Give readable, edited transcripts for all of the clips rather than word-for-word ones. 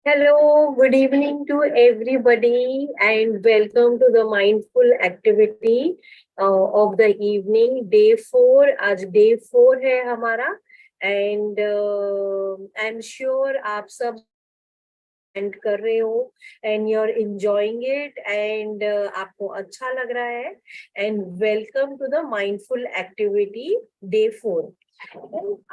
Hello, good evening to everybody, and welcome to the mindful activity of the evening, day 4. आज day 4 है हमारा, and I'm sure आप सब and कर रहे हो and you're enjoying it and आपको अच्छा लग रहा है and welcome to the mindful activity day 4.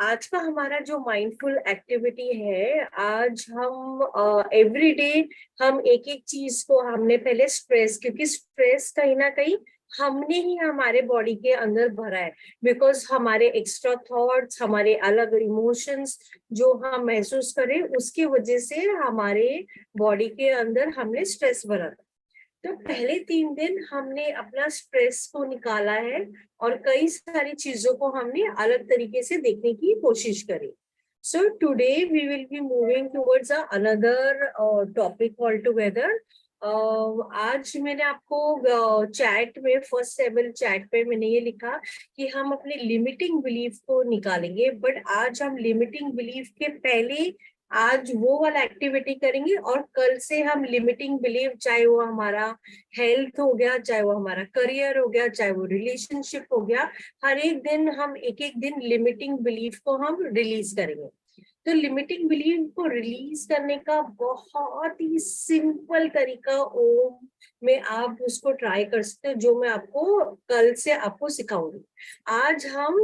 आज का हमारा जो माइंडफुल एक्टिविटी है, आज हम एवरी डे हम एक एक चीज को हमने पहले स्ट्रेस, क्योंकि स्ट्रेस कहीं ना कहीं हमने ही हमारे बॉडी के अंदर भरा है, बिकॉज हमारे एक्स्ट्रा थॉट्स, हमारे अलग इमोशंस जो हम महसूस करें उसकी वजह से हमारे बॉडी के अंदर हमने स्ट्रेस भरा था। तो पहले 3 दिन हमने अपना स्ट्रेस को निकाला है और कई सारी चीजों को हमने अलग तरीके से देखने की कोशिश करी। So today we will be moving towards another topic all together. आज मैंने आपको चैट में, फर्स्ट सेवन चैट पे मैंने ये लिखा कि हम अपने लिमिटिंग बिलीफ को निकालेंगे, बट आज हम लिमिटिंग बिलीफ के पहले आज वो वाला एक्टिविटी करेंगे और कल से हम लिमिटिंग बिलीव, चाहे वो हमारा हेल्थ हो गया, चाहे वो हमारा करियर हो गया, चाहे वो रिलेशनशिप हो गया, हर एक दिन हम एक एक दिन लिमिटिंग बिलीफ को हम रिलीज करेंगे। तो लिमिटिंग बिलीफ को रिलीज करने का बहुत ही सिंपल तरीका ओम में आप उसको ट्राई कर सकते हो, जो मैं आपको कल से आपको सिखाऊंगी। आज हम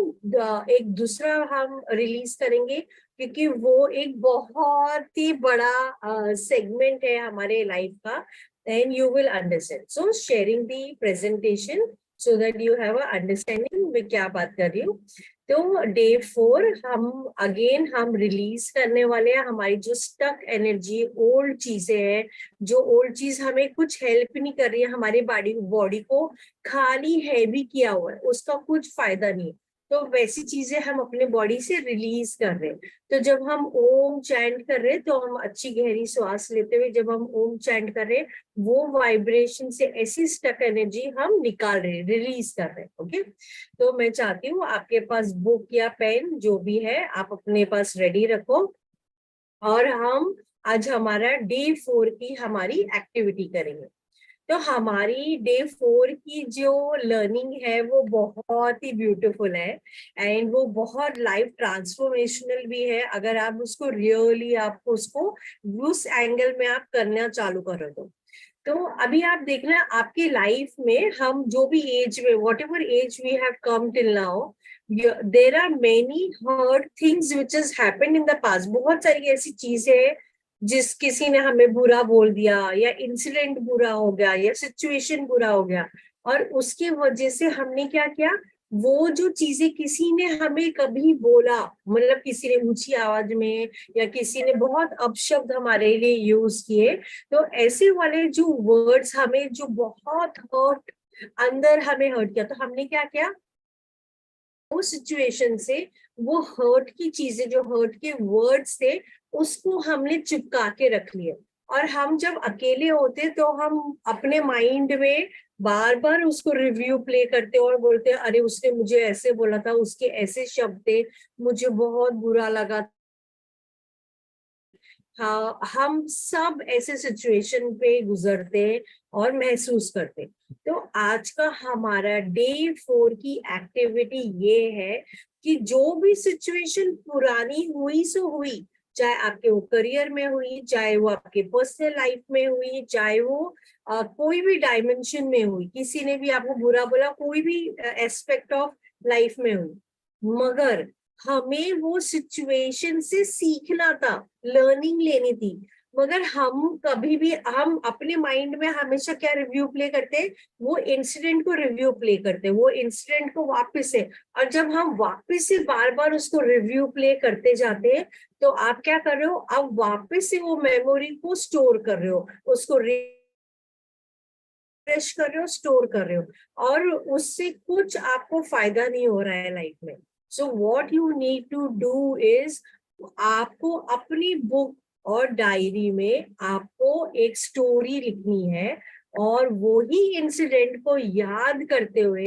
एक दूसरा हम रिलीज करेंगे, क्योंकि वो एक बहुत ही बड़ा सेगमेंट है हमारे लाइफ का, then you will understand. So sharing the presentation so that you have a understanding मैं क्या बात कर रही हूँ। तो डे 4 हम रिलीज करने वाले हैं हमारी जो स्टक एनर्जी, ओल्ड चीजें हैं, जो ओल्ड चीज हमें कुछ हेल्प नहीं कर रही है, हमारे बॉडी को खाली हैवी किया हुआ है, उसका कुछ फायदा नहीं। तो वैसी चीजें हम अपने बॉडी से रिलीज कर रहे हैं। तो जब हम ओम चैंट कर रहे हैं तो हम अच्छी गहरी श्वास लेते हुए जब हम ओम चैंट कर रहे हैं, वो वाइब्रेशन से ऐसी स्टक एनर्जी हम निकाल रहे हैं, रिलीज कर रहे हैं। ओके, तो मैं चाहती हूँ आपके पास बुक या पेन जो भी है आप अपने पास रेडी रखो, और हम आज हमारा डे 4 की हमारी एक्टिविटी करेंगे। तो हमारी डे 4 की जो लर्निंग है वो बहुत ही ब्यूटीफुल है, एंड वो बहुत लाइफ ट्रांसफॉर्मेशनल भी है, अगर आप उसको रियली आपको उसको उस एंगल में आप करना चालू करो तो अभी आप देखना आपकी लाइफ में, हम जो भी एज में, whatever age we have come till now, there are many hurt things which is happened in the past. बहुत सारी ऐसी चीजें हैं जिस किसी ने हमें बुरा बोल दिया, या इंसिडेंट बुरा हो गया, या सिचुएशन बुरा हो गया, और उसकी वजह से हमने क्या किया, वो जो चीजें किसी ने हमें कभी बोला, मतलब किसी ने ऊंची आवाज में या किसी ने बहुत अपशब्द हमारे लिए यूज किए, तो ऐसे वाले जो वर्ड्स हमें जो बहुत हर्ट, अंदर हमें हर्ट किया, तो हमने क्या किया, वो सिचुएशन से, वो हर्ट की चीजें, जो हर्ट के वर्ड्स थे, उसको हमने चिपका के रख लिया। और हम जब अकेले होते तो हम अपने माइंड में बार बार उसको रिव्यू प्ले करते और बोलते अरे उसने मुझे ऐसे बोला था, उसके ऐसे शब्द थे, मुझे बहुत बुरा लगा। हाँ, हम सब ऐसे सिचुएशन पे गुजरते हैं और महसूस करते हैं। तो आज का हमारा डे 4 की एक्टिविटी ये है कि जो भी सिचुएशन पुरानी हुई सो हुई, चाहे आपके वो करियर में हुई, चाहे वो आपके पर्सनल लाइफ में हुई, चाहे वो कोई भी डायमेंशन में हुई, किसी ने भी आपको बुरा बोला, कोई भी एस्पेक्ट ऑफ लाइफ में हुई, मगर हमें वो सिचुएशन से सीखना था, लर्निंग लेनी थी। मगर हम कभी भी, हम अपने माइंड में हमेशा क्या रिव्यू प्ले करते हैं, वो इंसिडेंट को रिव्यू प्ले करते हैं, वो इंसिडेंट को वापस से, और जब हम वापस से बार बार उसको रिव्यू प्ले करते जाते हैं, तो आप क्या कर रहे हो, आप वापस से वो मेमोरी को स्टोर कर रहे हो, उसको रिफ्रेश कर रहे हो, स्टोर कर रहे हो, और उससे कुछ आपको फायदा नहीं हो रहा है लाइफ में। So what you need to do is, आपको अपनी बुक और डायरी में आपको एक स्टोरी लिखनी है, और वो ही इंसिडेंट को याद करते हुए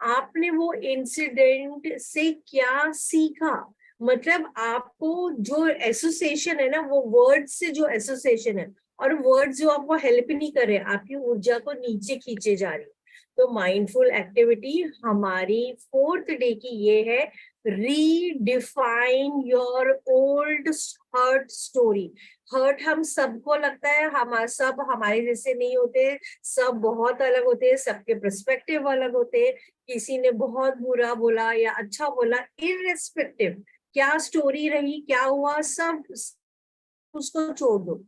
आपने वो इंसिडेंट से क्या सीखा, मतलब आपको जो एसोसिएशन है ना, वो वर्ड से जो एसोसिएशन है, और वर्ड जो आपको हेल्प नहीं कर रहे, आपकी ऊर्जा को नीचे खींचे जा रही है। तो माइंडफुल एक्टिविटी हमारी फोर्थ डे की ये है, redefine your old hurt story. Hurt हम सबको लगता है, सब हमारे जैसे नहीं होते, सब बहुत अलग होते हैं, सबके पर्सपेक्टिव अलग होते हैं। किसी ने बहुत बुरा बोला या अच्छा बोला, इररेस्पेक्टिव क्या स्टोरी रही, क्या हुआ, सब उसको छोड़ दो।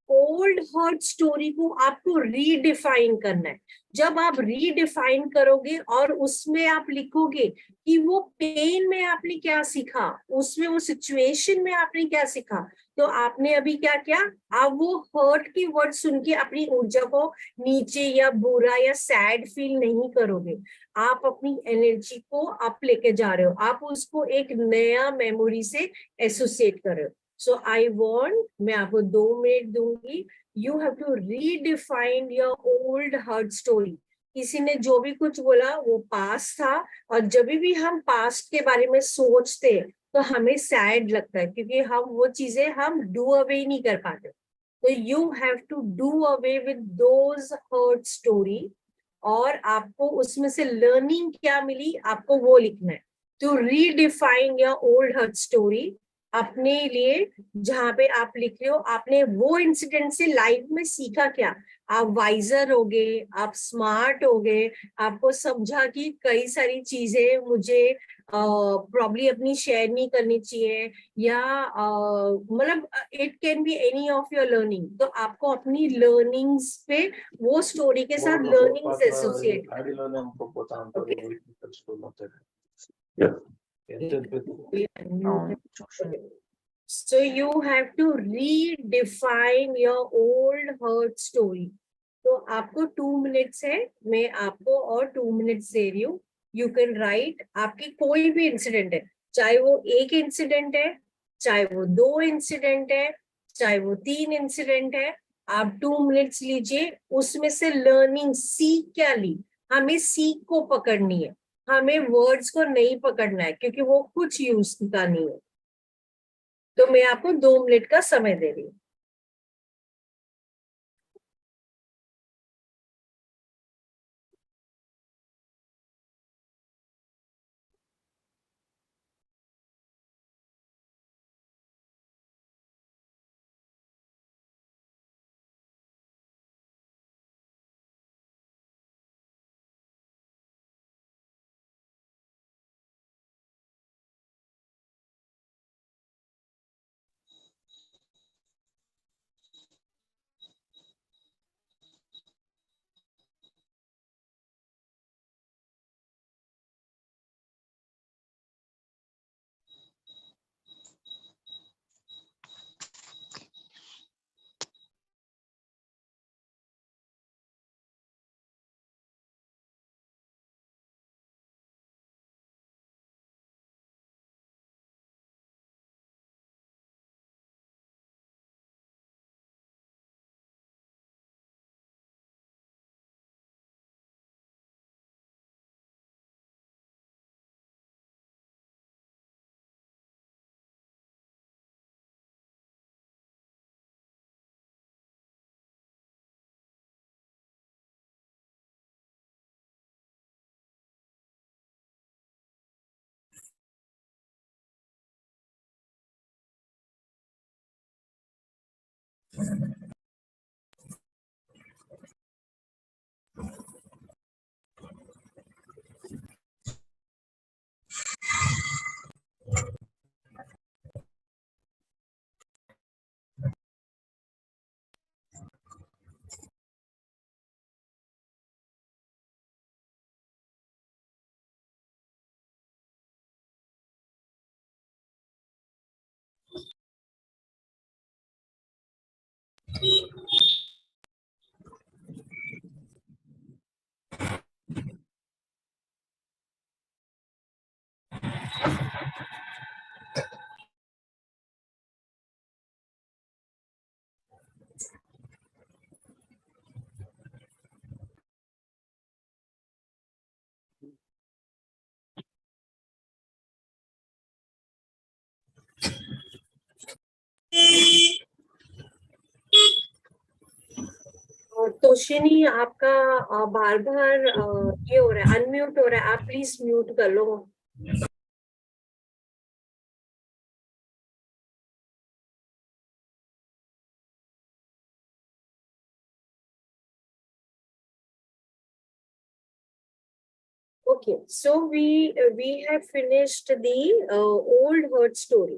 ओल्ड हर्ट स्टोरी को आपको रीडिफाइन करना है। जब आप रीडिफाइन करोगे और उसमें आप लिखोगे कि वो पेन में आपने क्या सीखा, उसमें वो सिचुएशन में आपने क्या सीखा, तो आपने अभी क्या किया, आप वो हर्ट की वर्ड सुन के अपनी ऊर्जा को नीचे या बुरा या सैड फील नहीं करोगे। आप अपनी एनर्जी को अप लेके जा रहे हो, आप उसको एक नया मेमोरी से एसोसिएट कर रहे हो। सो आई वॉन्ट, मैं आपको 2 मिनट दूंगी। You have to redefine your old hurt story. किसी ने जो भी कुछ बोला वो पास्ट था, और जब भी हम पास्ट के बारे में सोचते हैं तो हमें सैड लगता है, क्योंकि हम वो चीजें हम डू अवे नहीं कर पाते। तो you have to do away with those hurt story, और आपको उसमें से लर्निंग क्या मिली आपको वो लिखना है। To redefine your old hurt story अपने लिए, जहां पे आप लिख रहे हो आपने वो इंसिडेंट से लाइफ में सीखा क्या। आप वाइजर हो गए, आप स्मार्ट हो गए, आपको समझा कि कई सारी चीजें मुझे प्रॉब्ली अपनी शेयर नहीं करनी चाहिए, या मतलब it can be any of your learning. तो आपको अपनी लर्निंग्स पे वो स्टोरी के साथ learnings associate. So you have to redefine your old hurt story. तो आपको 2 मिनट्स है, मैं आपको और 2 मिनट्स दे रही हूँ। यू कैन राइट आपकी कोई भी इंसिडेंट है, चाहे वो एक इंसिडेंट है, चाहे वो 2 इंसिडेंट है, चाहे वो 3 इंसिडेंट है। आप 2 मिनट्स लीजिए, उसमें से लर्निंग सीख क्या ली। हमें सीख को पकड़नी है, हमें वर्ड्स को नहीं पकड़ना है, क्योंकि वो कुछ यूज का नहीं है। तो मैं आपको 2 मिनट का समय दे रही हूँ। रोशिनी आपका बार बार ये हो रहा है, अनम्यूट हो रहा है, आप प्लीज म्यूट कर लो। Okay, so we have finished the old hurt story.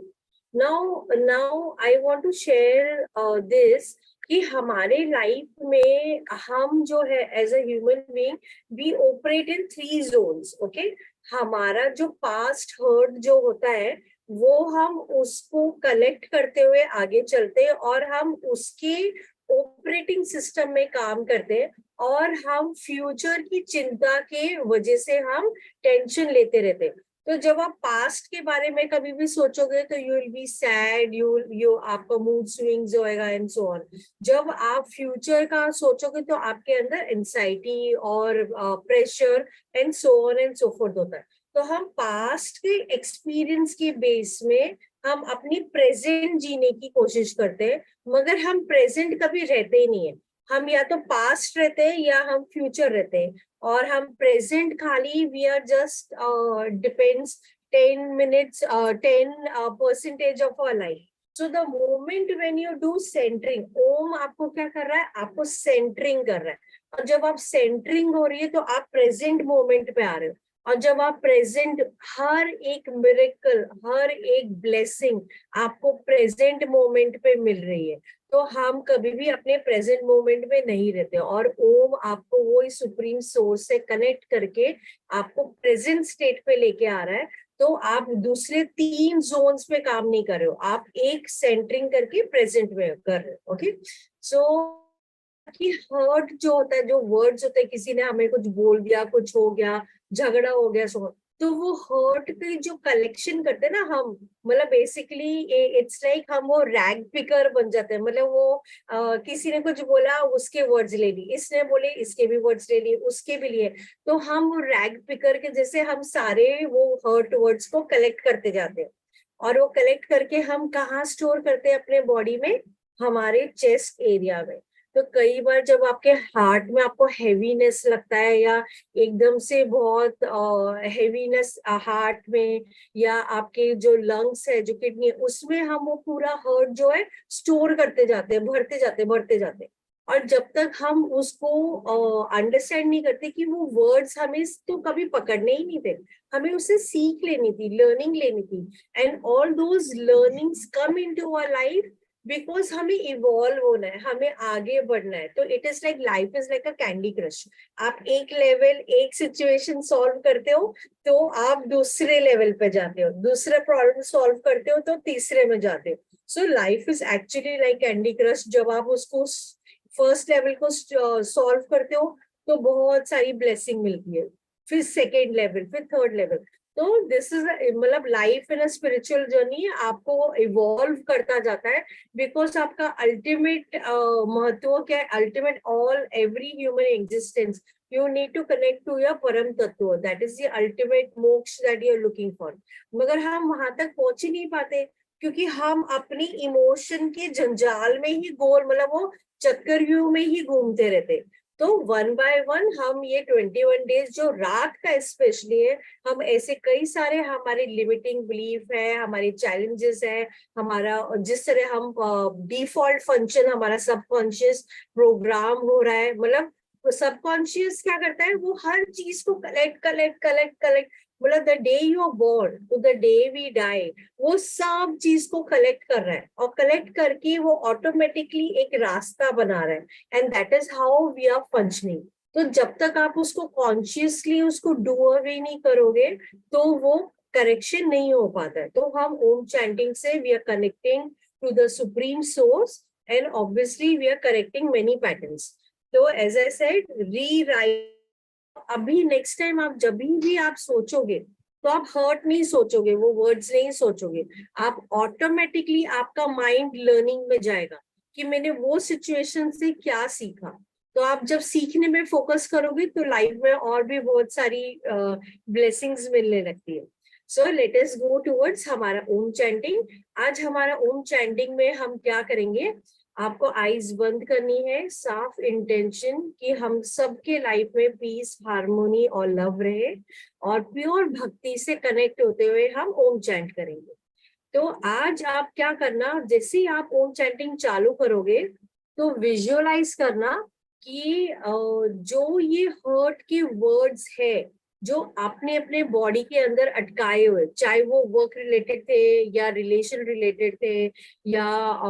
Now I want to share this कि हमारे लाइफ में हम जो है as a human being we operate in 3 zones. Okay, हमारा जो पास्ट हर्ट जो होता है वो हम उसको कलेक्ट करते हुए आगे चलते हैं और हम उसके ऑपरेटिंग सिस्टम में काम करते हैं और हम फ्यूचर की चिंता के वजह से हम टेंशन लेते रहते हैं। तो जब आप पास्ट के बारे में कभी भी सोचोगे तो you will be sad, you आपका मूड स्विंग्स होएगा एंड सो ऑन। जब आप फ्यूचर का सोचोगे तो आपके अंदर एंजाइटी और pressure and so on and so fourth होता है। तो हम पास्ट के एक्सपीरियंस के बेस में हम अपनी प्रेजेंट जीने की कोशिश करते हैं, मगर हम प्रेजेंट कभी रहते ही नहीं है। हम या तो पास्ट रहते हैं या हम फ्यूचर रहते हैं, और हम प्रेजेंट खाली we are just depends 10 minutes 10% of our life. So the moment when you do centering, Om आपको क्या कर रहा है, आपको सेंटरिंग कर रहा है। और जब आप सेंटरिंग हो रही है तो आप प्रेजेंट मोमेंट पे आ रहे हो। और जब आप प्रेजेंट, हर एक मिरेकल, हर एक ब्लेसिंग आपको प्रेजेंट मोमेंट पे मिल रही है। तो हम कभी भी अपने प्रेजेंट मोमेंट में नहीं रहते, और ओम आपको वो इस सुप्रीम सोर्स से कनेक्ट करके आपको प्रेजेंट स्टेट पे लेके आ रहा है। तो आप दूसरे 3 जोन्स पे काम नहीं कर रहे हो, आप एक सेंटरिंग करके प्रेजेंट में कर रहे हो। ओके, सो कि हर्ट जो होता है, जो वर्ड्स होते हैं, किसी ने हमें कुछ बोल दिया, कुछ हो गया, झगड़ा हो गया, सो तो वो हर्ट की जो कलेक्शन करते हैं ना हम, मतलब बेसिकली इट्स लाइक हम वो रैग पिकर बन जाते हैं। मतलब वो किसी ने कुछ बोला, उसके वर्ड्स ले ली, इसने बोले इसके भी वर्ड्स ले लिए, उसके भी लिए। तो हम वो रैग पिकर के जैसे हम सारे वो हर्ट वर्ड्स को कलेक्ट करते जाते हैं। और वो कलेक्ट करके हम कहाँ स्टोर करते हैं, अपने बॉडी में, हमारे चेस्ट एरिया में। तो कई बार जब आपके हार्ट में आपको हेवीनेस लगता है, या एकदम से बहुत हेवीनेस हार्ट में, या आपके जो लंग्स है, जो किडनी है, उसमें हम वो पूरा हर्ट जो है स्टोर करते जाते हैं, भरते जाते। और जब तक हम उसको अंडरस्टैंड नहीं करते कि वो वर्ड्स हमें तो कभी पकड़ने ही नहीं थे, हमें उससे सीख लेनी थी, लर्निंग लेनी थी। And all those learnings come into our life because हमें इवॉल्व होना है, हमें आगे बढ़ना है। तो it is like life is like a Candy Crush. आप एक लेवल, एक सिचुएशन सॉल्व करते हो तो आप दूसरे लेवल पे जाते हो, दूसरे प्रॉब्लम सॉल्व करते हो तो तीसरे में जाते हो। So life is actually like candy crush. जब आप उसको फर्स्ट लेवल को सॉल्व करते हो तो बहुत सारी ब्लेसिंग मिलती है, फिर सेकेंड लेवल, फिर थर्ड लेवल। तो दिस इज मतलब life in a spiritual journey आपको इवॉल्व करता जाता है। बिकॉज आपका अल्टीमेट महत्व क्या है, ultimate all every human existence, you need to connect to your परम तत्व, that is the ultimate मोक्ष that you are looking for। मगर हम वहां तक पहुंच ही नहीं पाते, क्योंकि हम अपनी इमोशन के जंजाल में ही गोल, मतलब वो चक्रव्यूह में ही घूमते रहते। तो वन बाय वन हम ये 21 डेज जो रात का स्पेशली है, हम ऐसे कई सारे हमारे लिमिटिंग बिलीफ है, हमारे चैलेंजेस है, हमारा जिस तरह हम डिफॉल्ट फंक्शन, हमारा सबकॉन्शियस प्रोग्राम हो रहा है। मतलब सबकॉन्शियस क्या करता है, वो हर चीज को कलेक्ट, मतलब the day you are born to the day we die, वो सब चीज को कलेक्ट कर रहा है, और कलेक्ट करके वो ऑटोमेटिकली एक रास्ता बना रहा है। And that is how we are functioning. तो जब तक आप उसको कॉन्शियसली उसको डू अवे नहीं करोगे तो वो करेक्शन नहीं हो पाता है। तो हम ओम चैंटिंग से we are connecting to the supreme source, and obviously we are correcting many patterns. तो एज आई सेड, रीराइट। अभी नेक्स्ट टाइम आप जब भी आप सोचोगे तो आप हर्ट नहीं सोचोगे, वो वर्ड्स नहीं सोचोगे, आप ऑटोमेटिकली आपका माइंड लर्निंग में जाएगा कि मैंने वो सिचुएशन से क्या सीखा। तो आप जब सीखने में फोकस करोगे तो लाइफ में और भी बहुत सारी ब्लेसिंग्स मिलने लगती है। So let us go towards हमारा ओम चैंटिंग। आज हमारा ओम चैंटिंग में हम क्या करेंगे, आपको आईज बंद करनी है, साफ इंटेंशन कि हम सबके लाइफ में पीस, हार्मोनी और लव रहे, और प्योर भक्ति से कनेक्ट होते हुए हम ओम चैंट करेंगे। तो आज आप क्या करना, जैसे ही आप ओम चैंटिंग चालू करोगे तो विजुअलाइज करना कि जो ये हर्ट के वर्ड्स है जो आपने अपने बॉडी के अंदर अटकाए हुए, चाहे वो वर्क रिलेटेड थे या रिलेशन रिलेटेड थे, या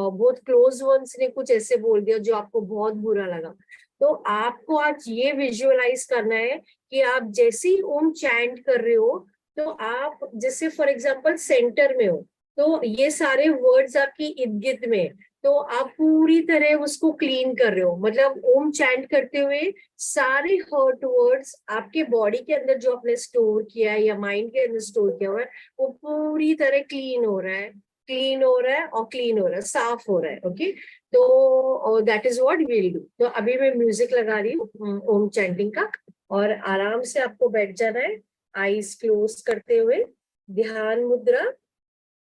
बहुत क्लोज वंस ने कुछ ऐसे बोल दिया जो आपको बहुत बुरा लगा, तो आपको आज ये विजुअलाइज करना है कि आप जैसे ही ओम चैंट कर रहे हो, तो आप जैसे फॉर एग्जांपल सेंटर में हो, तो ये सारे वर्ड्स आपकी इर्द गिर्द में, तो आप पूरी तरह उसको क्लीन कर रहे हो, मतलब ओम चैंट करते हुए सारे हर्ट वर्ड्स आपके बॉडी के अंदर जो आपने स्टोर किया है या माइंड के अंदर स्टोर किया हुआ है, वो पूरी तरह क्लीन हो रहा है, क्लीन हो रहा है और क्लीन हो रहा है, साफ हो रहा है। ओके, तो that is what we'll do. तो अभी मैं म्यूजिक लगा रही हूँ ओम चैंटिंग का, और आराम से आपको बैठ जाना है, आईज क्लोज करते हुए, ध्यान मुद्रा,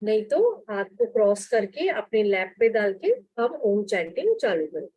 नहीं तो हाथ को क्रॉस करके अपने लैप पे डाल के हम ओम चैंटिंग चालू करें।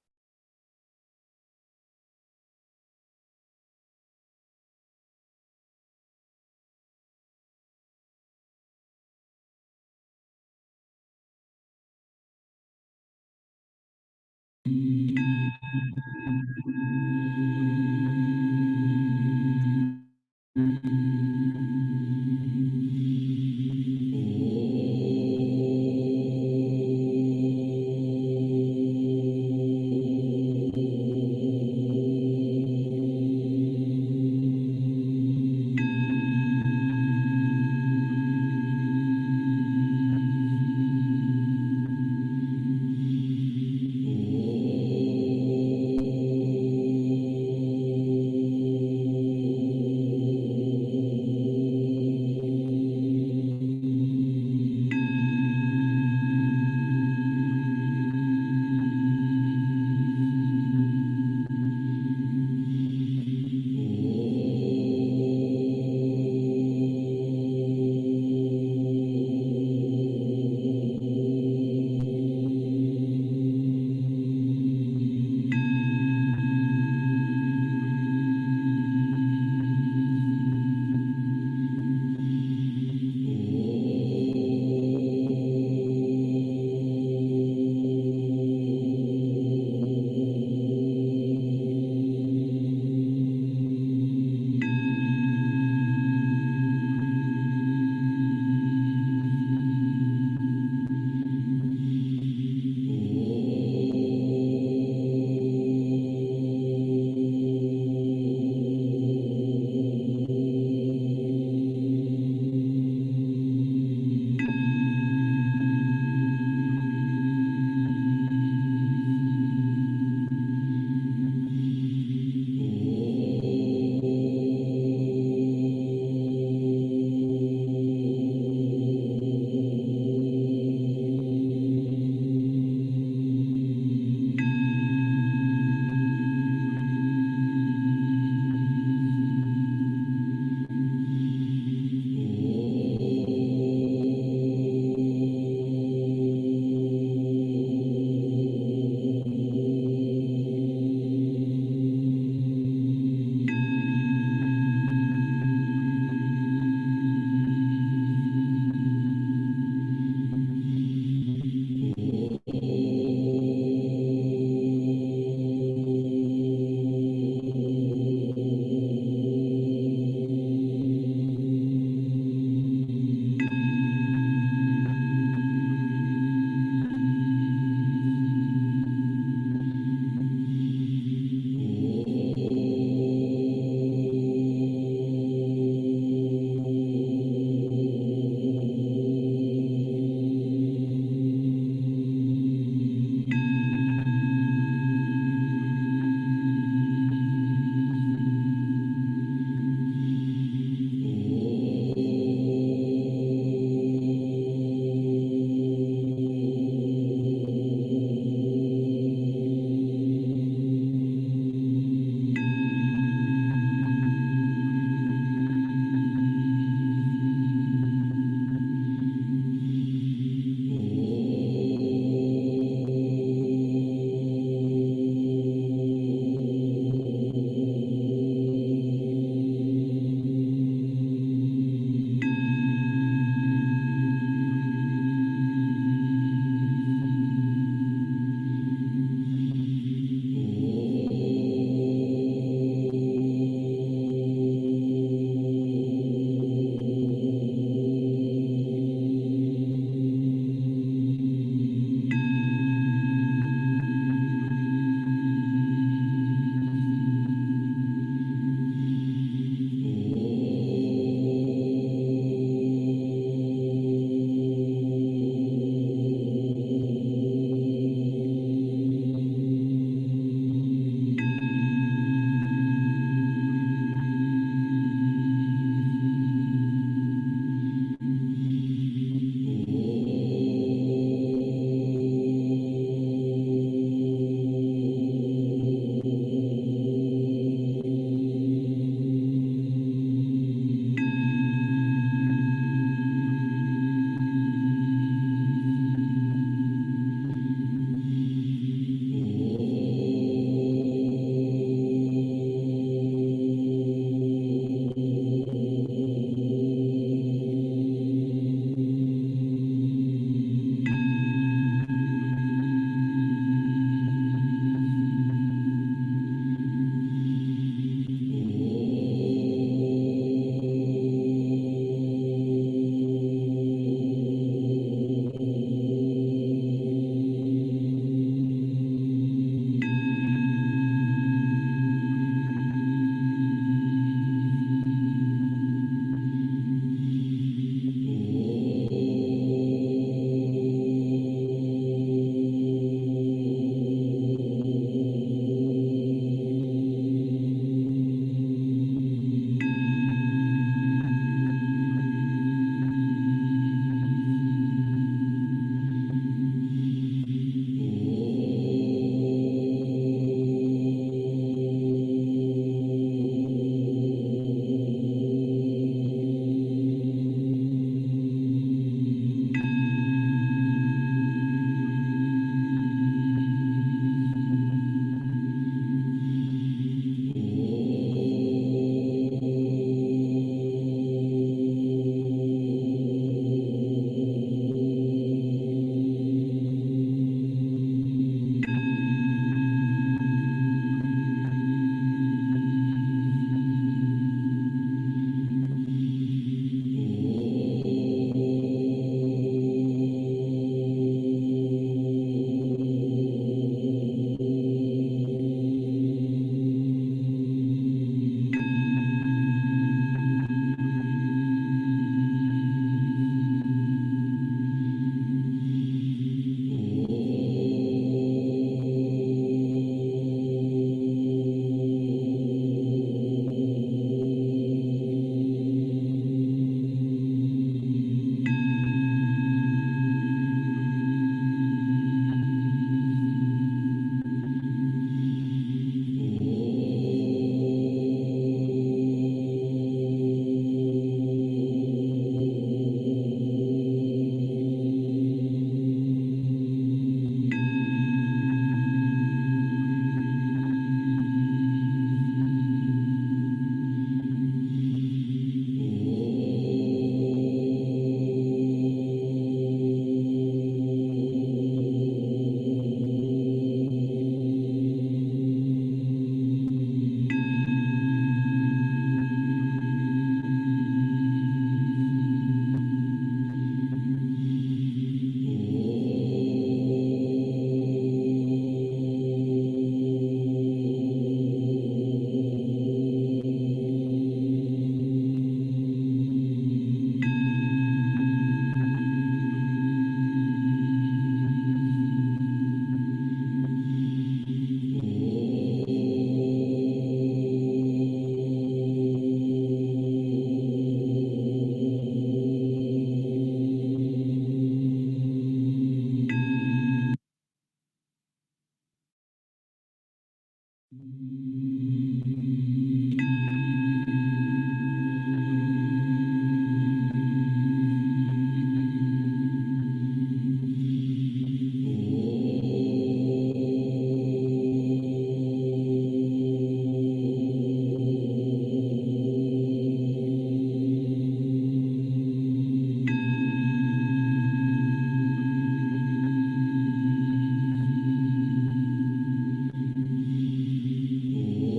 Oh.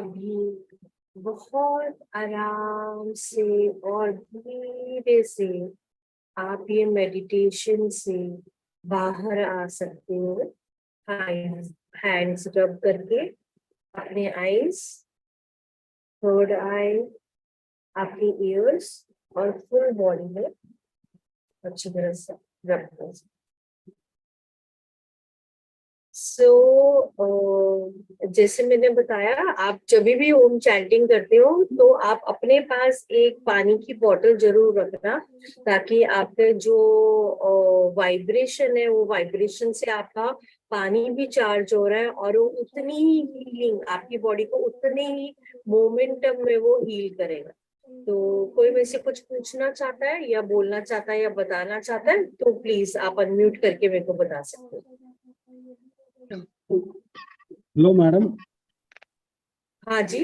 अभी बहुत आराम से और धीरे से आप ये मेडिटेशन से बाहर आ सकते हो। हैंड्स रब करके अपने आईज, थर्ड आई, आपके ईयर्स और फुल बॉडी में अच्छी तरह से रब कर। जैसे मैंने बताया, आप जब भी ओम चैंटिंग करते हो तो आप अपने पास एक पानी की बोतल जरूर रखना, ताकि आपके जो वाइब्रेशन है वो वाइब्रेशन से आपका पानी भी चार्ज हो रहा है और वो उतनी ही हीलिंग आपकी बॉडी को उतने ही मोमेंटम में वो हील करेगा। तो कोई मेरे से कुछ पूछना चाहता है या बोलना चाहता है या बताना चाहता है तो प्लीज आप अनम्यूट करके मेरे को बता सकते हो। Hello, madam. हाँ जी,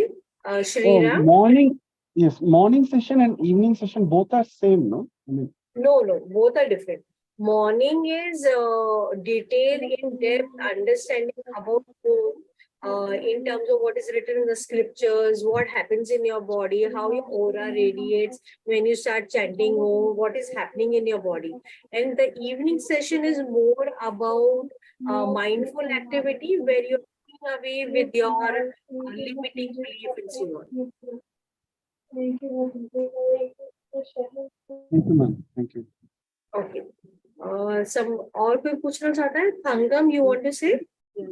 Shri Ram. Morning, yes, morning session and evening session both are same, no? No, both are different. Morning is detailed, in-depth understanding about in terms of what is written in the scriptures, what happens in your body, how your aura radiates when you start chanting Om, what is happening in your body. And the evening session is more about mindful activity where you're doing away with your limiting beliefs in you. Thank you, ma'am. Thank you. Okay. Some और कोई पूछना चाहता है? Thangam, you want to say?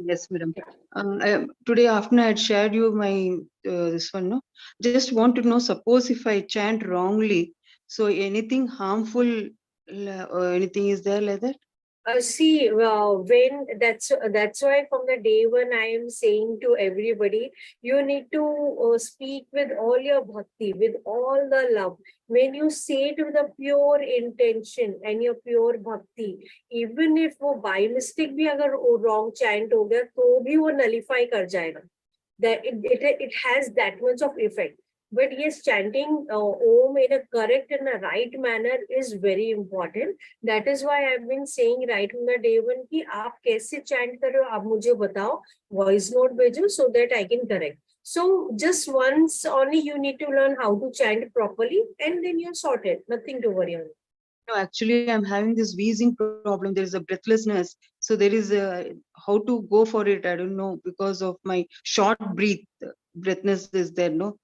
Yes, madam. Today afternoon I had shared you my this one. No, just want to know. Suppose if I chant wrongly, so anything harmful, anything is there like that? See, when that's why from the day one I am saying to everybody, you need to speak with all your bhakti, with all the love. When you say it with a pure intention and your pure bhakti, even if वो by mistake भी अगर wrong chant हो गया तो भी वो nullify कर जाएगा. That it has that much of effect. But yes, chanting Om in a correct and a right manner is very important. That is why I've been saying right from the day one कि आप कैसे chant कर रहे हो आप मुझे बताओ, voice note भेजो so that I can correct. So just once only you need to learn how to chant properly and then you're sorted. Nothing to worry on. No, actually I'm having this wheezing problem. There is a breathlessness. So there is a how to go for it. I don't know because of my short breathness is there. No.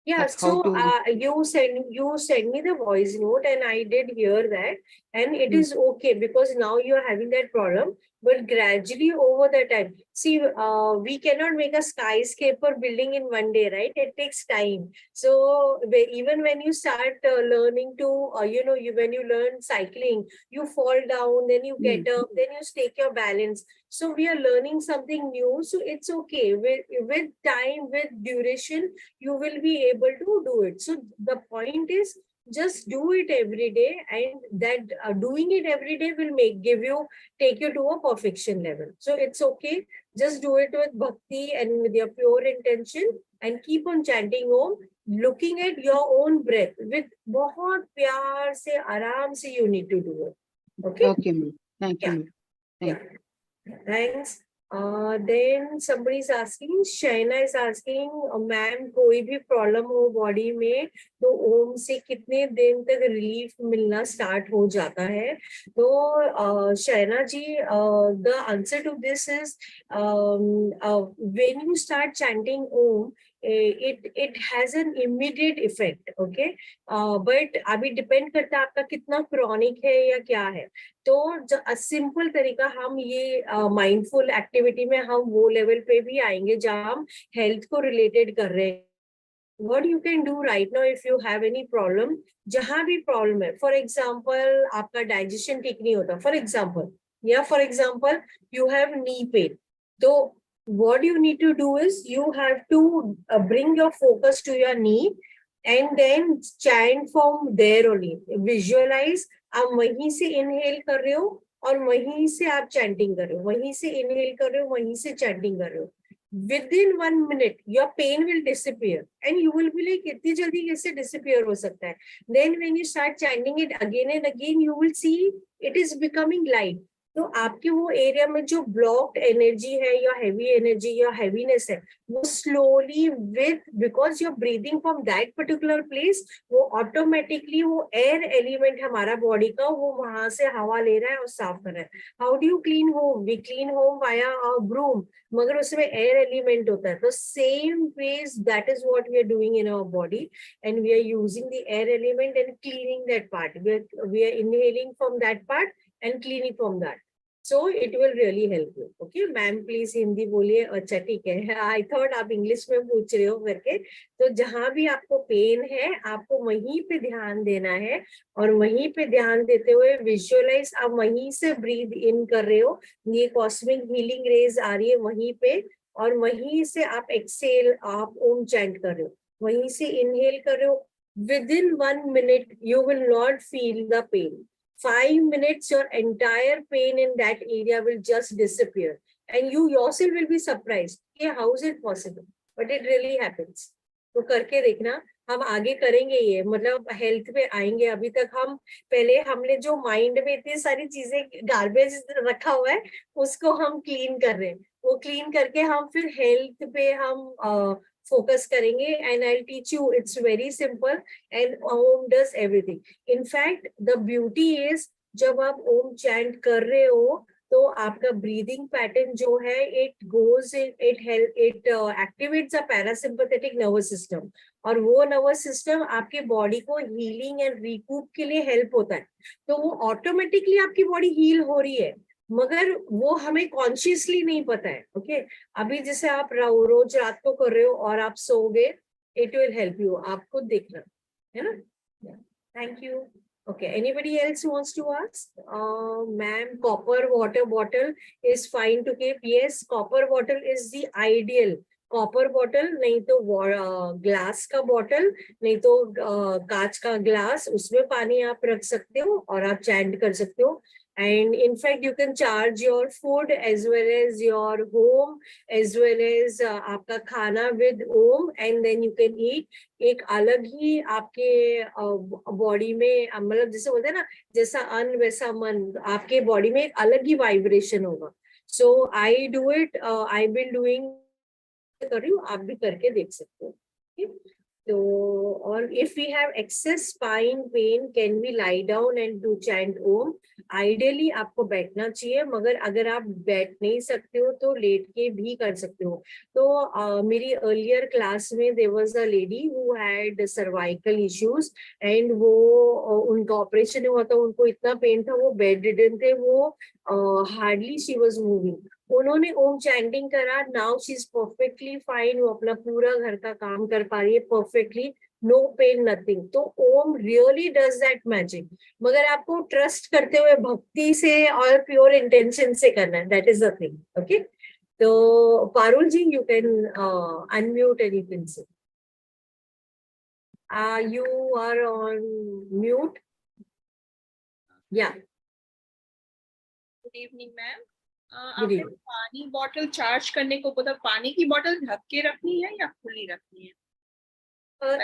Yeah, so you send me the voice note and I did hear that, and it is okay because now you are having that problem, but gradually over the time, see, we cannot make a skyscraper building in one day, right? It takes time. So even when you start learning to, when you learn cycling, you fall down, then you get up, then you take your balance. So we are learning something new. So it's okay with time, with duration you will be able to do it. So the point is just do it every day, and that doing it every day will take you to a perfection level. So it's okay. Just do it with bhakti and with your pure intention and keep on chanting Om, looking at your own breath with बहुत प्यार से आराम से you need to do it. Okay? Okay, ma'am. Thank you. Yeah. Thanks. Then somebody is asking, Shaina is asking, ma'am, कोई भी problem हो body में तो ओम से कितने दिन तक relief मिलना start हो जाता है? तो Shaina ji, the answer to this is when you start chanting Om, it has an immediate effect, okay? But अभी depend करता है आपका कितना chronic है या क्या है. तो सिंपल तरीका हम ये माइंडफुल एक्टिविटी में हम वो लेवल पे भी आएंगे जहां हम हेल्थ को रिलेटेड कर रहे हैं. What you can do right now if you have any problem, जहां भी प्रॉब्लम है, फॉर एग्जाम्पल आपका डाइजेशन ठीक नहीं होता फॉर एग्जाम्पल, या for example you have knee pain, तो what you need to do is you have to bring your focus to your knee and then chant from there only. Visualize आप वहीं से inhale कर रहे हो और वहीं से आप चैंटिंग कर रहे हो, वहीं से इनहेल कर रहे हो, वहीं से चैंटिंग कर रहे हो. Within 1 minute your pain will disappear and you will be like इतनी जल्दी कैसे disappear हो सकता है. Then when you start chanting it again and again you will see it is becoming light. तो आपके वो एरिया में जो ब्लॉक्ड एनर्जी है या हैवी एनर्जी या हैवीनेस है, वो slowly with because you are breathing from that particular place, वो ऑटोमेटिकली वो एयर एलिमेंट हमारा बॉडी का वो वहां से हवा ले रहा है और साफ कर रहा है. How do you clean home? We clean home via broom, मगर उसमें एयर एलिमेंट होता है. तो same ways that is what we are doing in our body, and we are using the air element and cleaning that part. We are inhaling from that part and cleaning from that. So it will really help you. Okay, ma'am, please Hindi बोलिए. अच्छा ठीक है. I thought आप English में पूछ रहे हो करके. तो जहां भी आपको पेन है, आपको वहीं पे ध्यान देना है, और वहीं पे ध्यान देते हुए विजुअलाइज आप वहीं से ब्रीद इन कर रहे हो. ये कॉस्मिक हीलिंग रेज आ रही है वहीं पे, और वहीं से आप एक्सेल, आप ओम चैंट कर रहे हो, वहीं से इनहेल कर रहे हो. Within 1 minute, you will not feel the pain. 5 minutes, your entire pain in that area will just disappear. And you yourself will be surprised. Yeah, how is it possible? But it really happens. तो करके देखना. हम आगे करेंगे ये, मतलब health पे आएंगे. अभी तक हम पहले हमने जो माइंड में इतनी सारी चीजें गार्बेज रखा हुआ है, उसको हम क्लीन कर रहे हैं. वो क्लीन करके हम फिर हेल्थ पे हम फोकस करेंगे. And I teach you, it's very simple, and Om does everything. In fact the beauty is, जब आप ओम चैंट कर रहे हो तो आपका ब्रीदिंग पैटर्न जो है, it goes it help, it activates the parasympathetic nervous system, और वो नर्वस सिस्टम आपके बॉडी को हीलिंग एंड रिकूप के लिए हेल्प होता है. तो वो ऑटोमेटिकली आपकी बॉडी हील हो रही है, मगर वो हमें कॉन्शियसली नहीं पता है. ओके, अभी जैसे आप रोज रात को कर रहे हो और आप सोओगे, इट विल हेल्प यू. आप खुद देखना है ना. Thank you. Okay, anybody else wants to ask? Ma'am, copper water bottle is fine to keep. Yes, copper bottle is the ideal. Copper bottle, नहीं तो ग्लास का बॉटल, नहीं तो कांच का ग्लास, उसमें पानी आप रख सकते हो और आप चैंट कर सकते हो. And in fact, you can charge your food as well as your home, as well as आपका खाना with Om, and then you can eat. एक अलग ही आपके बॉडी में, मतलब जैसे बोलते हैं ना, जैसा अन्न वैसा मन, आपके बॉडी में एक अलग ही वाइब्रेशन होगा. So I do it, I been doing, कर रही हूँ, आप भी करके देख सकते हो. तो और if we have excess spine pain, can we lie down and do chant Om. Ideally आपको बैठना चाहिए, मगर अगर आप बैठ नहीं सकते हो तो लेट के भी कर सकते हो. तो मेरी अर्लियर क्लास में there was a lady who had cervical issues, and वो उनका ऑपरेशन हुआ था, उनको इतना पेन था, वो बेड रिडन थे, वो हार्डली शी वाज मूविंग. उन्होंने ओम चैंटिंग करा, now she is perfectly fine. वो अपना पूरा घर का काम कर पा रही है परफेक्टली, नो पेन नथिंग. तो Om really does that magic, मगर आपको ट्रस्ट करते हुए भक्ति से और प्योर इंटेंशन से करना है. That is the thing. Okay, तो Parul ji, you can unmute and you can say. You are on mute. Yeah. Good evening ma'am. Good आपने evening. पानी बॉटल चार्ज करने को बोला, पानी की बॉटल ढक के रखनी है या खुली रखनी है?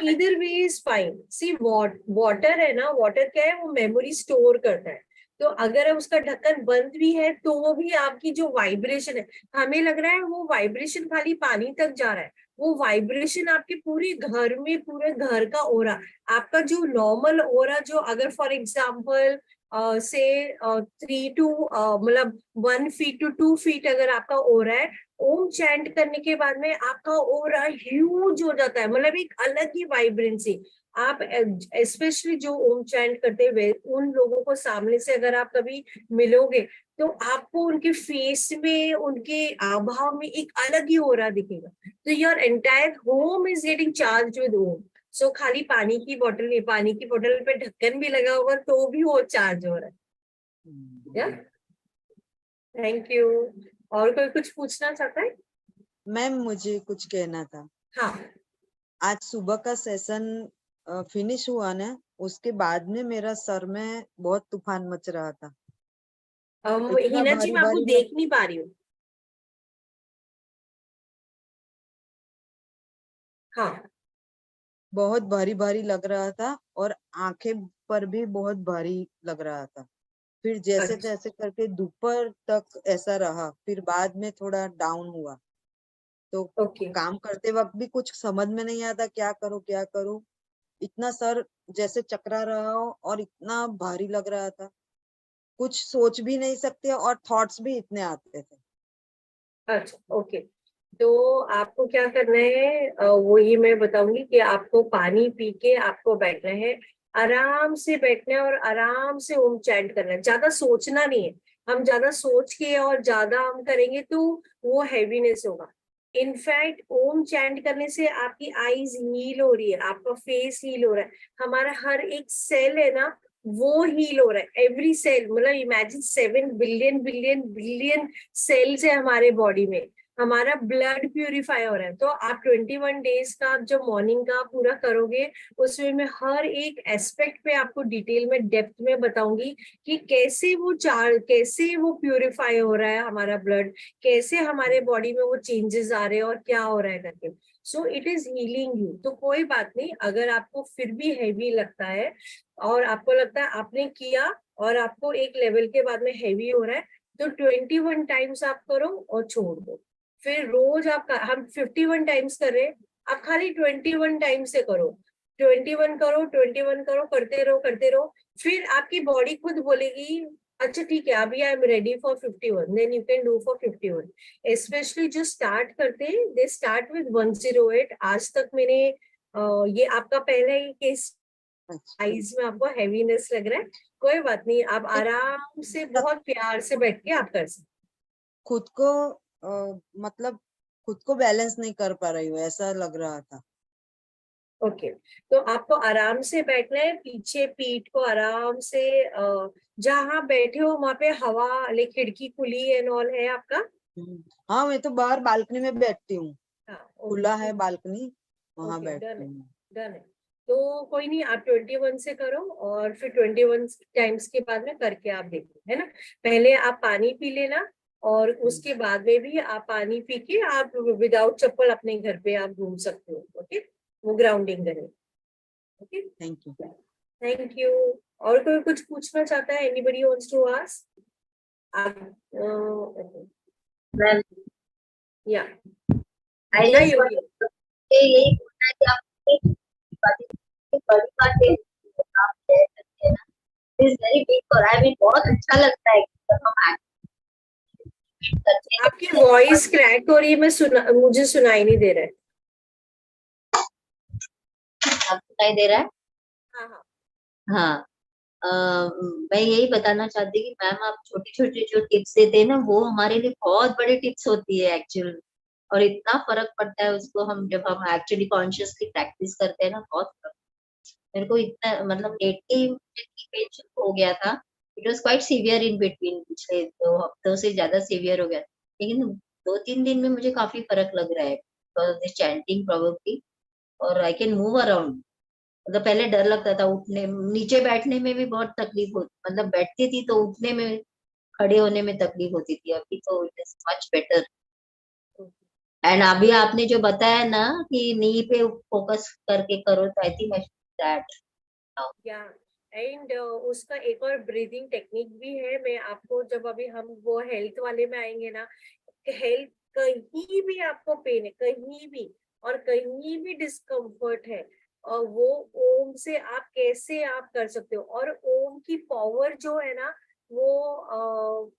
Either way is fine. See, water है ना, water क्या है, वो मेमोरी स्टोर करता है. तो अगर उसका ढक्कन बंद भी है तो वो भी आपकी जो वाइब्रेशन है, हमें लग रहा है वो वाइब्रेशन खाली पानी तक जा रहा है, वो वाइब्रेशन आपके पूरे घर में, पूरे घर का ओरा, आपका जो नॉर्मल ओरा, जो अगर फॉर एग्जाम्पल से 3 to मतलब 1 feet to 2 feet अगर आपका ओरा है, ओम चैंट करने के बाद में आपका ओरा ह्यूज हो जाता है, मतलब एक अलग ही वाइब्रेंसी. आप स्पेशली जो ओम चैंट करते हुए उन लोगों को सामने से अगर आप कभी मिलोगे, तो आपको उनके फेस में, उनके आभाव में एक अलग ही ओरा दिखेगा. तो your entire home is getting charge with Om. So खाली पानी की बोतल नहीं, पानी की बोतल पे ढक्कन भी लगा होगा तो भी वो चार्ज हो रहा है. या थैंक यू. और कोई कुछ पूछना चाहता है? मैम मुझे कुछ कहना था. हाँ, आज सुबह का सेशन फिनिश हुआ ना, उसके बाद में मेरा सर में बहुत तूफान मच रहा था. इतना हिना जी, भारी मैं आपको भारी देख नहीं पा रही हूँ. हाँ, बहुत भारी भारी लग रहा था और आंखें पर भी बहुत भारी लग रहा था. फिर जैसे अच्छा। तैसे करके दोपहर तक ऐसा रहा, फिर बाद में थोड़ा डाउन हुआ। तो ओके। काम करते वक्त भी कुछ समझ में नहीं आता क्या करूं क्या करूं। इतना सर जैसे चकरा रहा हो और इतना भारी लग रहा था, कुछ सोच भी नहीं सकते और थॉट्स भी इतने आते थे। अच्छा, ओके। तो आपको क्या करना है, वो ये मैं बताऊंगी कि आपको पानी पी के आपको बैठना है, आराम से बैठना है और आराम से ओम चैंट करना है, ज्यादा सोचना नहीं है। हम ज्यादा सोच के और ज्यादा हम करेंगे तो वो हैवीनेस होगा। इनफैक्ट ओम चैंट करने से आपकी आईज हील हो रही है, आपका फेस हील हो रहा है, हमारा हर एक सेल है ना वो हील हो रहा है, एवरी सेल। मतलब imagine 7 billion billion billion cells है हमारे बॉडी में, हमारा ब्लड प्यूरिफाई हो रहा है। तो आप 21 डेज का आप जो मॉर्निंग का पूरा करोगे, उसमें मैं हर एक एस्पेक्ट पे आपको डिटेल में डेप्थ में बताऊंगी कि कैसे वो प्यूरिफाई हो रहा है हमारा ब्लड, कैसे हमारे बॉडी में वो चेंजेस आ रहे हैं और क्या हो रहा है करके। So it is healing you. तो कोई बात नहीं, अगर आपको फिर भी हैवी लगता है और आपको लगता है आपने किया और आपको एक लेवल के बाद में हैवी हो रहा है, तो 21 टाइम्स आप करो और छोड़ दो। फिर रोज हम 51 टाइम्स कर रहे हैं, आप खाली 21 टाइम्स से करो, 21 करो, 21 करो, करते रहो। फिर आपकी बॉडी खुद बोलेगी अच्छा ठीक है अभी I am ready for 51, then you can do for 51। Specially जो स्टार्ट करते हैं दे स्टार्ट विद 108। आज तक मैंने ये आपका पहला ही केस, अच्छा। आईज में आपको हैवीनेस लग रहा है, कोई बात नहीं, आप आराम से बहुत प्यार से बैठ के आप कर सकते। खुद को मतलब खुद को बैलेंस नहीं कर पा रही हूँ ऐसा लग रहा था। ओके। तो आपको आराम से बैठना है, पीछे पीठ को आराम से जहाँ बैठे हो वहां पे हवा, लाइक खिड़की खुली एंड ऑल है आपका? हाँ, मैं तो बाहर बालकनी में बैठती हूँ, हाँ, खुला ओके है बालकनी, वहां ओके, डन बैठती है, हूँ। डन है। तो कोई नहीं, आप 21 से करो और फिर 21 टाइम्स के बाद में करके आप देखो, है ना। पहले आप पानी पी लेना और उसके बाद में भी आप पानी पी के आप विदाउट चप्पल अपने घर पे आप घूम सकते हो। ओके, वो ग्राउंडिंग करें। Okay, thank you. Thank you. और कोई कुछ पूछना चाहता है? Anybody wants to ask? Ma'am या आई या जस्ट योगी। यही बोलना है कि आप बड़ी बातें आप शेयर करते हैं ना, इज वेरी बिग और आई मीन बहुत अच्छा लगता है कि जब हम एक्टिवेट करते आपकी हैं वॉइस क्रैक हो रही है, मुझे सुनाई नहीं दे रहा है। आप सुनाई दे रहा है। हाँ हाँ। हाँ, मैं यही बताना चाहती कि मैम आप छोटी छोटी जो टिप्स देते हैं ना वो हमारे लिए बहुत बड़ी टिप्स होती है एक्चुअल, और इतना फर्क पड़ता है उसको हम जब हम एक्चुअली कॉन्शियसली प्रैक्टिस करते हैं ना, बहुत फर्क। मेरे को इतना मतलब लेटली हो गया था, it was quite severe in between, पिछले 2 हफ्तों से ज्यादा सीवियर हो गया, लेकिन 2-3 दिन में मुझे काफी फर्क लग रहा है बिकॉज दिस चैंटिंग प्रोबेबली, और आई कैन मूव अराउंड। मतलब पहले डर लगता था उठने, नीचे बैठने में भी बहुत तकलीफ होती, मतलब बैठती थी तो उठने में, खड़े होने में तकलीफ होती थी, अभी तो it is much better. And अभी आपने जो बताया ना कि नी पे फोकस करके करो, तो I think I should that. या एंड उसका एक और ब्रीदिंग टेक्निक भी है, मैं आपको जब अभी हम वो हेल्थ वाले में आएंगे ना, हेल्थ कहीं भी आपको पेन है, कहीं भी और कहीं भी डिस्कम्फर्ट है, और वो ओम से आप कैसे आप कर सकते हो। और ओम की पावर जो है ना वो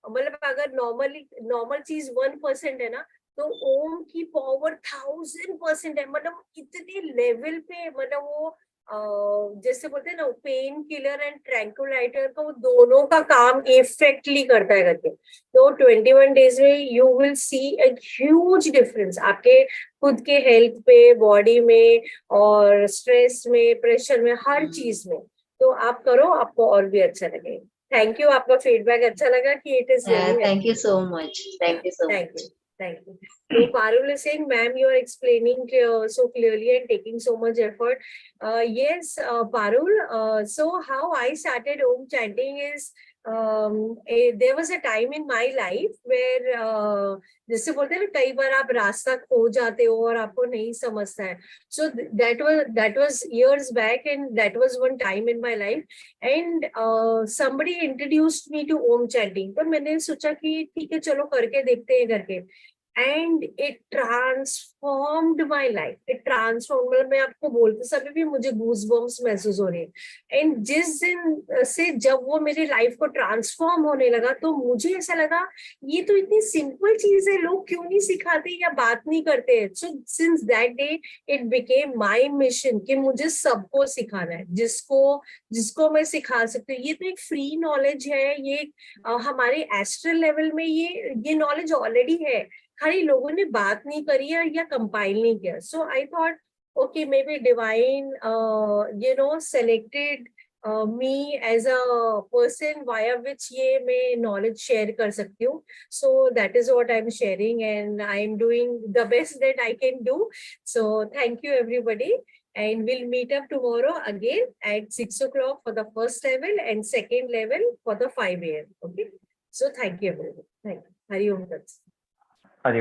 मतलब अगर नॉर्मल चीज 1% है ना, तो ओम की पावर 1000% है। मतलब इतने लेवल पे, मतलब वो जैसे बोलते हैं ना पेन किलर एंड ट्रैंकुलाइजर का वो दोनों का काम इफेक्टली करता है करके। तो 21 डेज में you will see a huge difference आपके खुद के हेल्थ पे, बॉडी में और स्ट्रेस में, प्रेशर में, हर चीज में। तो आप करो, आपको और भी अच्छा लगेगा। थैंक यू, आपका फीडबैक अच्छा लगा कि it is really thank you so much, thank you so Thank much. you. Thank you. So Parul is saying, ma'am, you are explaining so clearly and taking so much effort. Yes, Parul. So how I started Om chanting is there was a time in my life where जैसे बोलते हैं ना कई बार आप रास्ता खो जाते हो और आपको नहीं समझता है. So that was years back, and that was one time in my life, and somebody introduced me to Om chanting. तो मैंने सोचा कि ठीक है चलो करके देखते हैं करके. And it transformed my life. It transformed. मतलब मैं आपको बोलते समय भी मुझे goosebumps महसूस हो रहे हैं. And जिस दिन से जब वो मेरी लाइफ को ट्रांसफॉर्म होने लगा तो मुझे ऐसा लगा ये तो इतनी सिंपल चीज है, लोग क्यों नहीं सिखाते या बात नहीं करते. So since that day it became my mission कि मुझे सबको सिखाना है, जिसको मैं सिखा सकती हूँ. ये तो एक फ्री नॉलेज है, ये हमारे एस्ट्रल लेवल में ये नॉलेज ऑलरेडी है, खाली लोगों ने बात नहीं करी है या कंपाइल नहीं किया. So I thought okay, maybe divine selected me as a person via which ये मैं knowledge share कर सकती हूँ. So that is what I'm sharing, and I'm doing the best that I can do. So thank you everybody, and we'll meet up tomorrow again at 6 o'clock for the first level and second level for the 5 AM. Okay. So thank you everybody. Thank you. Hari Om Tat Sat.